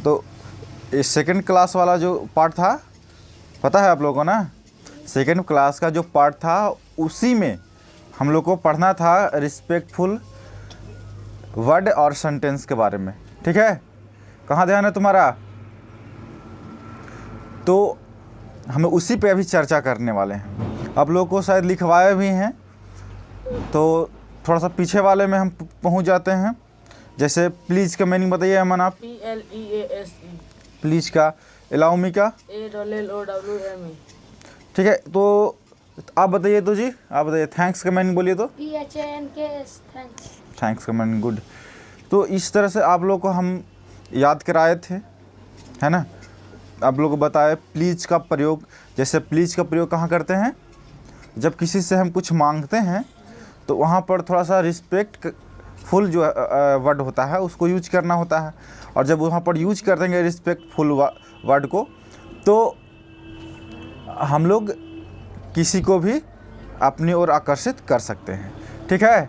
तो ये second class वाला जो पार्ट था, पता है आप लोगों को ना, सेकंड क्लास का जो पार्ट था उसी में हम लोग को पढ़ना था रिस्पेक्टफुल वर्ड और सेंटेंस के बारे में। ठीक है, कहाँ ध्यान है तुम्हारा? तो हमें उसी पे अभी चर्चा करने वाले हैं। आप लोगों को शायद लिखवाए भी हैं, तो थोड़ा सा पीछे वाले में हम पहुंच जाते हैं। जैसे प्लीज़ का मीनिंग बताइए अमन आप। PLEASE। प्लीज़ का, अलाउ मी का, ALLOWME। ठीक है। तो आप बताइए तो जी, आप बताइए। थैंक्स का मीनिंग बोलिए तो। THANKS, thanks. थैंक्स का मीनिंग गुड। तो इस तरह से आप लोग को हम याद कराए थे, है ना। आप लोग को बताए प्लीज़ का प्रयोग। जैसे प्लीज़ का प्रयोग कहाँ करते हैं? जब किसी से हम कुछ मांगते हैं तो वहाँ पर थोड़ा सा रिस्पेक्टफुल जो वर्ड होता है उसको यूज करना होता है। और जब वहाँ पर यूज कर देंगे रिस्पेक्टफुल वर्ड को, तो हम लोग किसी को भी अपनी ओर आकर्षित कर सकते हैं। ठीक है,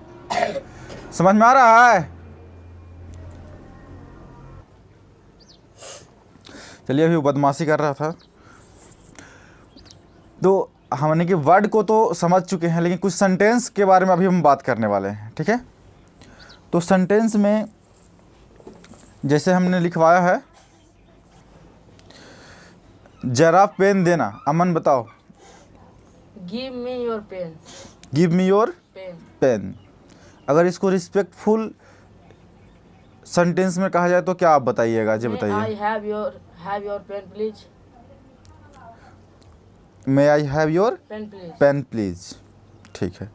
समझ में आ रहा है? चलिए, अभी वो बदमाशी कर रहा था। तो हमने कि वर्ड को तो समझ चुके हैं, लेकिन कुछ सेंटेंस के बारे में अभी हम बात करने वाले हैं। ठीक है, तो सेंटेंस में जैसे हमने लिखवाया है, जरा पेन देना। अमन बताओ। Give me your pen। Give me your pen. Pen. अगर इसको रिस्पेक्टफुल सेंटेंस में कहा जाए तो क्या आप बताइएगा जी? बताइए। I have your pen please। May I have your pen please. Pen please. ठीक है,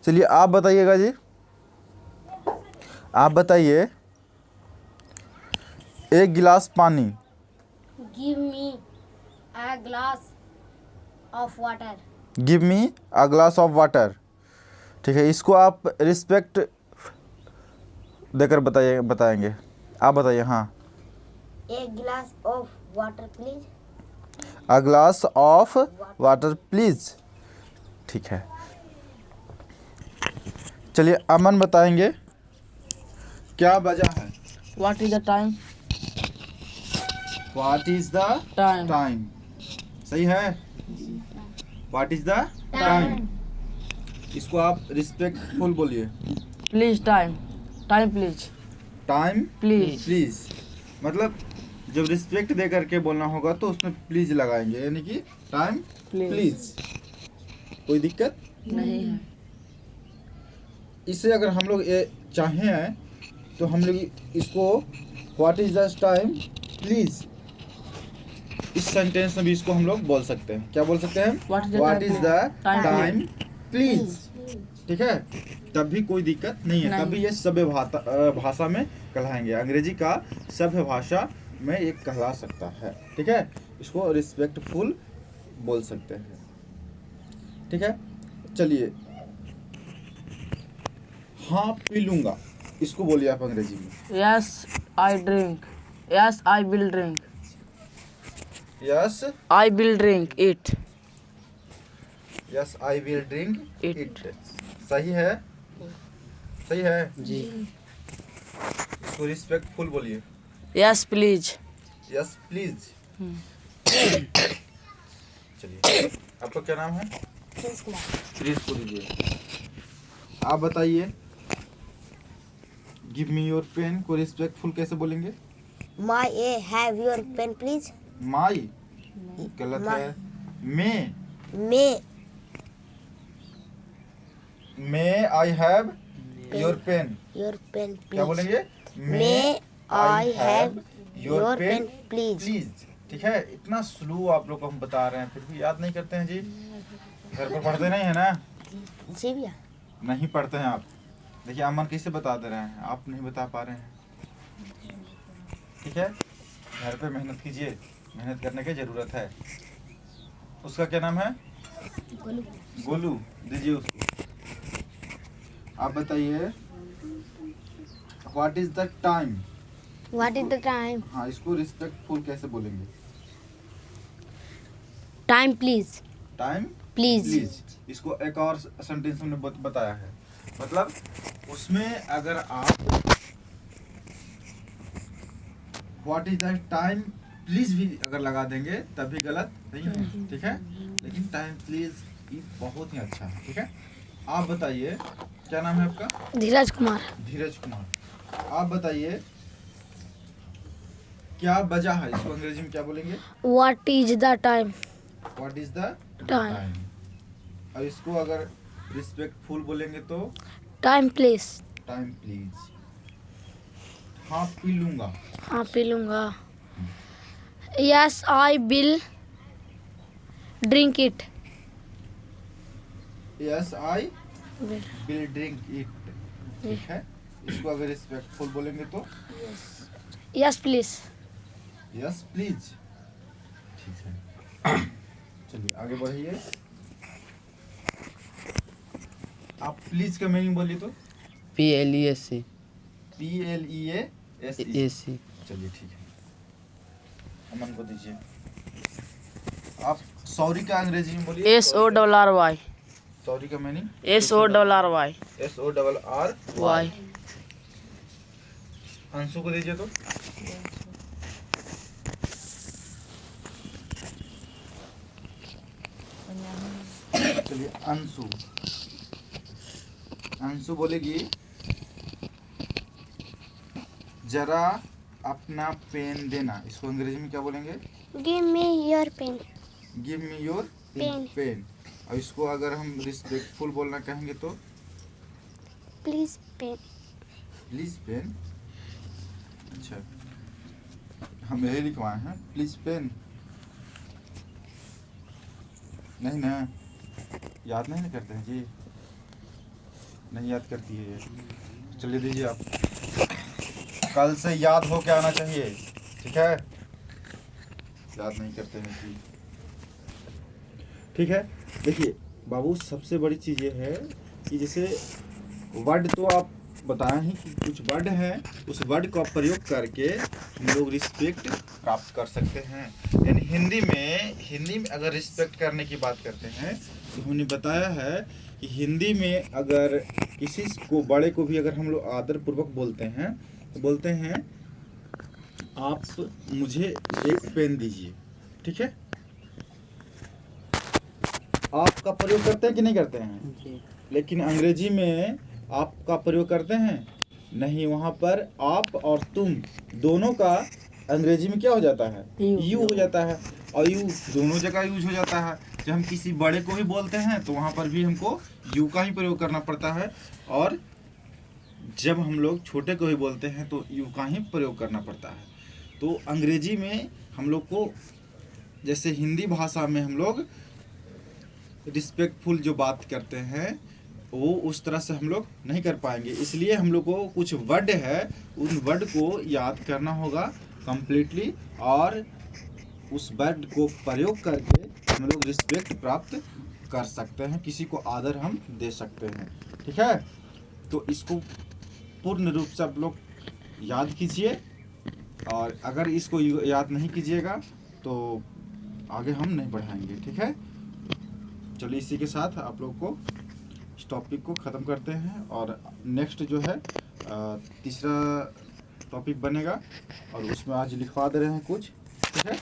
चलिए आप बताइएगा जी। आप बताइए, एक गिलास पानी। Give me a glass of water। Give me a glass of water. ठीक है, इसको आप रिस्पेक्ट देकर बताएंगे। आप बताइए। हाँ, A glass of water please। A glass of water please. ठीक है, चलिए अमन बताएंगे क्या वजह है। What is the time? What is the Time। Time. सही है, व्हाट इज द टाइम। इसको आप रिस्पेक्टफुल बोलिए। Please time। Time please। Time Please। Please. मतलब जब रिस्पेक्ट दे करके बोलना होगा तो उसमें प्लीज लगाएंगे, यानी कि टाइम प्लीज। कोई दिक्कत नहीं है। इससे अगर हम लोग ये चाहें तो हम लोग इसको what is the time please, इस सेंटेंस में भी इसको हम लोग बोल सकते हैं। क्या बोल सकते हैं? What is the time please. ठीक है, तब भी कोई दिक्कत नहीं है। तभी ये सभ्य भाषा में कहलाएंगे। अंग्रेजी का सभ्य भाषा में ये कहला सकता है। ठीक है, इसको रिस्पेक्टफुल बोल सकते हैं। ठीक है, चलिए। हाँ पी लूंगा, इसको बोलिए आप अंग्रेजी में। Yes I drink। Yes I will drink। Yes I will drink it। Yes I will drink It। It. सही है, सही है जी। इसको रिस्पेक्टफुल बोलिए। Yes please। Yes please. चलिए, आपका क्या नाम है? प्लीज कुमार। प्लीज को दीजिए। आप बताइए, गिव मी योर पेन को रिस्पेक्टफुल कैसे बोलेंगे? May I have your pen please। My गलत है। May I have your pen. Your pen क्या please। बोलेंगे? May I have your pen please। Please. ठीक है, इतना स्लो आप लोग को हम बता रहे हैं, फिर भी याद नहीं करते हैं जी। घर पर पढ़ते नहीं है ना? जी भैया। नहीं पढ़ते हैं आप। देखिए अमन कैसे बता दे रहे हैं, आप नहीं बता पा रहे हैं। ठीक है, घर पे मेहनत कीजिए, मेहनत करने की ज़रूरत है। उसका क्या नाम है? गोलू। दीजिए उसको। आप बताइए, what is the time. What is the time? हाँ, इसको रिस्पेक्टफुल कैसे बोलेंगे? Time please। Time Please। Please. इसको एक और सेंटेंस हमने बताया है। मतलब उसमें अगर आप what is the time please भी अगर लगा देंगे तब भी गलत नहीं है, ठीक है। लेकिन टाइम प्लीज ये बहुत ही अच्छा है, ठीक है। आप बताइए क्या नाम है आपका? धीरज कुमार। धीरज कुमार। आप बताइए क्या बजा है, इसको अंग्रेजी में क्या बोलेंगे? What is the time? What is the time. और इसको अगर रिस्पेक्टफुल बोलेंगे तो टाइम प्लीज। Time please. हाँ पी लूंगा। हाँ पी लूँगा। Yes I will drink it. Yes I will drink it, ठीक है। इसको अगर रिस्पेक्टफुल बोलेंगे तो यस प्लीज। यस प्लीज, ठीक है। चलिए आगे बढ़िए। आप प्लीज का मीनिंग बोलिए तो? PLESC PLEASE। चलिए ठीक है, अमन को दीजिए। आप सॉरी का अंग्रेजी में बोलिए। SORRY सॉरी का मीनिंग? SORRY SORRY। अंशु को दीजिए तो। चलिए अंशु। अंशु बोलेगी जरा अपना पेन देना, इसको अंग्रेजी में क्या बोलेंगे? Give me your pen. Give me your pen. Pen. और इसको अगर हम रिस्पेक्टफुल बोलना कहेंगे तो प्लीज पेन। Please pen. अच्छा, हम यही लिखवाए हैं प्लीज पेन, नहीं ना? याद नहीं करते हैं जी? नहीं याद करती है ये। चलिए दीजिए आप। कल से याद हो के आना चाहिए, ठीक है। याद नहीं करते हैं जी, ठीक है। देखिए बाबू, सबसे बड़ी चीज़ ये है कि जैसे वर्ड तो आप बताए हैं कि कुछ वर्ड है, उस वर्ड का प्रयोग करके हम लोग रिस्पेक्ट प्राप्त कर सकते हैं। यानी हिंदी में अगर रिस्पेक्ट करने की बात करते हैं तो हमने बताया है कि हिंदी में अगर किसी को, बड़े को भी अगर हम लोग आदर पूर्वक बोलते हैं तो बोलते हैं आप मुझे एक पेन दीजिए, ठीक है। आपका प्रयोग करते हैं कि नहीं करते हैं? लेकिन अंग्रेजी में आपका प्रयोग करते हैं नहीं, वहाँ पर आप और तुम दोनों का अंग्रेजी में क्या हो जाता है? यू हो जाता है। और यू दोनों जगह यूज हो जाता है। जब हम किसी बड़े को भी बोलते हैं तो वहाँ पर भी हमको यू का ही प्रयोग करना पड़ता है, और जब हम लोग छोटे को भी बोलते हैं तो यू का ही प्रयोग करना पड़ता है। तो अंग्रेजी में हम लोग को, जैसे हिंदी भाषा में हम लोग रिस्पेक्टफुल जो बात करते हैं वो उस तरह से हम लोग नहीं कर पाएंगे। इसलिए हम लोग को कुछ वर्ड है, उन वर्ड को याद करना होगा कंप्लीटली, और उस वर्ड को प्रयोग करके हम लोग रिस्पेक्ट प्राप्त कर सकते हैं, किसी को आदर हम दे सकते हैं, ठीक है। तो इसको पूर्ण रूप से आप लोग याद कीजिए, और अगर इसको याद नहीं कीजिएगा तो आगे हम नहीं बढ़ाएंगे, ठीक है। चलिए इसी के साथ आप लोग को इस टॉपिक को ख़त्म करते हैं, और नेक्स्ट जो है तीसरा टॉपिक बनेगा, और उसमें आज लिखवा दे रहे हैं कुछ, ठीक है।